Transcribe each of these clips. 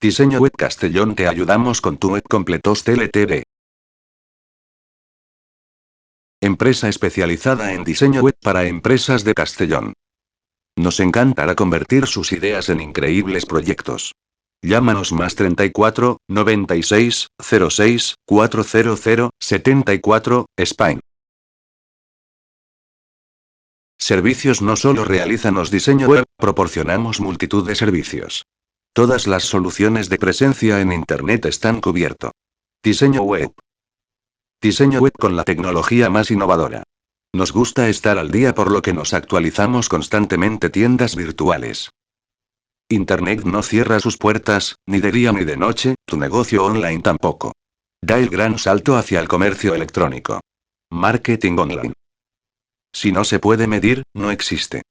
Diseño Web Castellón, te ayudamos con tu web completos TLTV. Empresa especializada en diseño web para empresas de Castellón. Nos encantará convertir sus ideas en increíbles proyectos. Llámanos más 34 96 06 400 74, Spain. Servicios. No solo realizamos diseño web, proporcionamos multitud de servicios. Todas las soluciones de presencia en Internet están cubierto. Diseño web. Diseño web con la tecnología más innovadora. Nos gusta estar al día, por lo que nos actualizamos constantemente. Tiendas virtuales. Internet no cierra sus puertas, ni de día ni de noche, tu negocio online tampoco. Da el gran salto hacia el comercio electrónico. Marketing online. Si no se puede medir, no existe.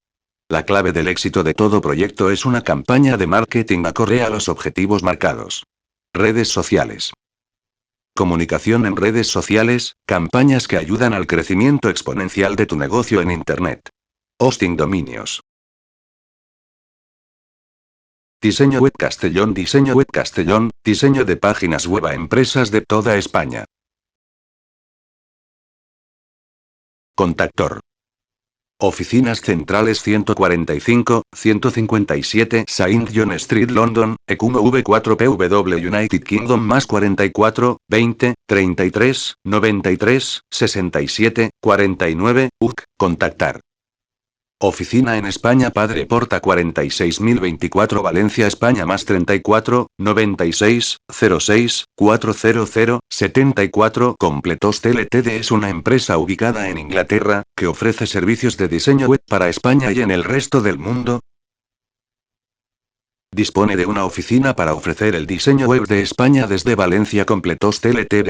La clave del éxito de todo proyecto es una campaña de marketing acorde a los objetivos marcados. Redes sociales. Comunicación en redes sociales, campañas que ayudan al crecimiento exponencial de tu negocio en Internet. Hosting dominios. Diseño web Castellón. Diseño web Castellón, diseño de páginas web a empresas de toda España. Contactor. Oficinas centrales 145, 157 Saint John Street, London, ECUMO V4PW, United Kingdom, más 44, 20, 33, 93, 67, 49, UK. Contactar. Oficina en España, Padre Porta 46024, Valencia, España, más 34, 96, 06, 400, 74. Completos TLTD es una empresa ubicada en Inglaterra, que ofrece servicios de diseño web para España y en el resto del mundo. Dispone de una oficina para ofrecer el diseño web de España desde Valencia. Completos TLTD.